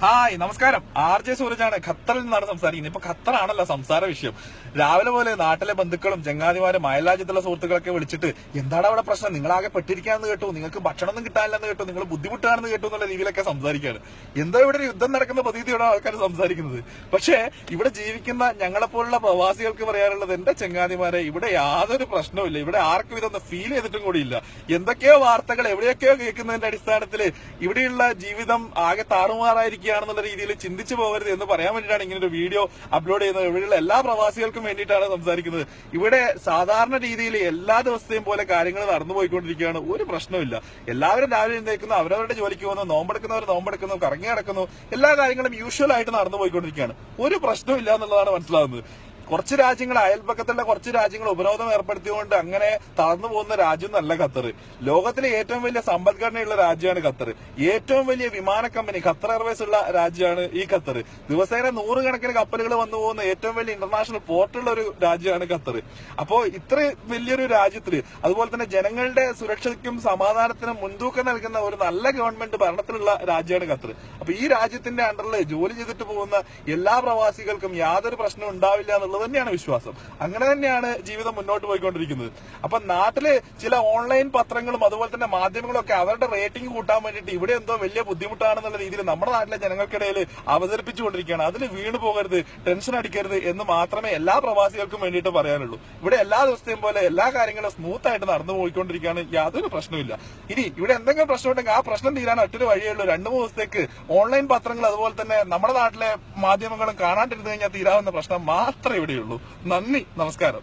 Hi നമസ്കാരം. RJ സൂരജാണ് ഖത്തറിൽ നിന്നാണ് സംസാരിക്കുന്നത്. ഇപ്പൊ ഖത്തറാണല്ലോ സംസാര വിഷയം. രാവിലെ പോലെ നാട്ടിലെ ബന്ധുക്കളും ചങ്ങാതിമാരും അയൽരാജ്യത്തുള്ള സുഹൃത്തുക്കളൊക്കെ വിളിച്ചിട്ട് എന്താണ് അവിടെ പ്രശ്നം, നിങ്ങളാകെ പെട്ടിരിക്കാന്ന് കേട്ടു, നിങ്ങൾക്ക് ഭക്ഷണമൊന്നും കിട്ടാനില്ലെന്ന് കേട്ടു, നിങ്ങൾ ബുദ്ധിമുട്ടാണെന്ന് കേട്ടു എന്നുള്ള രീതിയിലൊക്കെ സംസാരിക്കുകയാണ്. എന്താ ഇവിടെ ഒരു യുദ്ധം നടക്കുന്ന പ്രതീതിയോടെ ആൾക്കാർ സംസാരിക്കുന്നത്. പക്ഷേ ഇവിടെ ജീവിക്കുന്ന ഞങ്ങളെപ്പോലുള്ള പ്രവാസികൾക്ക് പറയാനുള്ളത്, എന്റെ ചങ്ങാതിമാരെ, ഇവിടെ യാതൊരു പ്രശ്നവുമില്ല. ഇവിടെ ആർക്കും ഇതൊന്നും ഫീൽ ചെയ്തിട്ടും കൂടിയില്ല. എന്തൊക്കെയോ വാർത്തകൾ എവിടെയൊക്കെയോ കേൾക്കുന്നതിന്റെ അടിസ്ഥാനത്തിൽ ഇവിടെയുള്ള ജീവിതം ആകെ താറുമാറായിരിക്കുകയാണെന്നുള്ള രീതിയിൽ ചിന്തിച്ചു പോകരുത് എന്ന് പറയാൻ വേണ്ടിയിട്ടാണ് ഇങ്ങനെ ഒരു വീഡിയോ അപ്ലോഡ് ചെയ്യുന്നത്. ഇവിടെയുള്ള എല്ലാ പ്രവാസികൾക്കും വേണ്ടിയിട്ടാണ് സംസാരിക്കുന്നത്. ഇവിടെ സാധാരണ രീതിയിൽ എല്ലാ ദിവസത്തെയും പോലെ കാര്യങ്ങൾ നടന്നു പോയിക്കൊണ്ടിരിക്കുകയാണ്. ഒരു പ്രശ്നമില്ല. എല്ലാവരും രാവിലെ എഴുന്നേക്കുന്നു, അവരവരുടെ ജോലിക്ക് പോകുന്നു, നോമ്പെടുക്കുന്നവർ നോമ്പെടുക്കുന്നു, കറങ്ങി നടക്കുന്നു, എല്ലാ കാര്യങ്ങളും യൂഷ്വൽ ആയിട്ട് നടന്നു പോയിക്കൊണ്ടിരിക്കുകയാണ്. ഒരു പ്രശ്നമില്ല എന്നുള്ളതാണ് മനസ്സിലാവുന്നത്. കുറച്ച് രാജ്യങ്ങൾ, അയൽപക്കത്തുള്ള കുറച്ച് രാജ്യങ്ങൾ ഉപരോധം ഏർപ്പെടുത്തിയുകൊണ്ട് അങ്ങനെ തളർന്നു പോകുന്ന രാജ്യം നല്ല ഖത്തർ. ലോകത്തിലെ ഏറ്റവും വലിയ സമ്പദ്ഘടനയുള്ള രാജ്യമാണ് ഖത്തർ. ഏറ്റവും വലിയ വിമാന കമ്പനി ഖത്തർ എയർവേസ് ഉള്ള രാജ്യമാണ് ഈ ഖത്തർ. ദിവസേന 100 കണക്കിന് കപ്പലുകൾ വന്നു പോകുന്ന ഏറ്റവും വലിയ ഇന്റർനാഷണൽ പോർട്ടുള്ള ഒരു രാജ്യമാണ് ഖത്തർ. അപ്പോ ഇത്ര വലിയൊരു രാജ്യത്തില് അതുപോലെ തന്നെ ജനങ്ങളുടെ സുരക്ഷയ്ക്കും സമാധാനത്തിനും മുൻതൂക്കം നൽകുന്ന ഒരു നല്ല ഗവൺമെന്റ് ഭരണത്തിലുള്ള രാജ്യമാണ് ഖത്തർ. അപ്പൊ ഈ രാജ്യത്തിന്റെ അണ്ടറിൽ ജോലി ചെയ്തിട്ട് പോകുന്ന എല്ലാ പ്രവാസികൾക്കും യാതൊരു പ്രശ്നം ഉണ്ടാവില്ല എന്നുള്ളത് തന്നെയാണ് വിശ്വാസം. അങ്ങനെ തന്നെയാണ് ജീവിതം മുന്നോട്ട് പോയിക്കൊണ്ടിരിക്കുന്നത്. അപ്പൊ നാട്ടില് ചില ഓൺലൈൻ പത്രങ്ങളും അതുപോലെ തന്നെ മാധ്യമങ്ങളും ഒക്കെ അവരുടെ റേറ്റിംഗ് കൂട്ടാൻ വേണ്ടിയിട്ട് ഇവിടെ എന്തോ വലിയ ബുദ്ധിമുട്ടാണെന്നുള്ള രീതിയിൽ നമ്മുടെ നാട്ടിലെ ജനങ്ങൾക്കിടയിൽ അവതരിപ്പിച്ചുകൊണ്ടിരിക്കുകയാണ്. അതിൽ വീണു പോകരുത്, ടെൻഷൻ അടിക്കരുത് എന്ന് മാത്രമേ എല്ലാ പ്രവാസികൾക്കും വേണ്ടിയിട്ട് പറയാനുള്ളൂ. ഇവിടെ എല്ലാ ദിവസത്തെയും പോലെ എല്ലാ കാര്യങ്ങളും സ്മൂത്ത് ആയിട്ട് നടന്നു പോയിക്കൊണ്ടിരിക്കുകയാണ്. യാതൊരു പ്രശ്നമില്ല. ഇനി ഇവിടെ എന്തെങ്കിലും പ്രശ്നം ഉണ്ടെങ്കിൽ ആ പ്രശ്നം തീരാൻ ഒറ്റൊരു വഴിയുള്ളൂ. 2-3 ദിവസത്തേക്ക് ഓൺലൈൻ പത്രങ്ങൾ അതുപോലെ തന്നെ നമ്മുടെ നാട്ടിലെ മാധ്യമങ്ങളും കാണാണ്ടിരുന്നു കഴിഞ്ഞാൽ തീരാവുന്ന പ്രശ്നം മാത്രമേ ഇവിടെയുള്ളൂ. നന്ദി, നമസ്കാരം.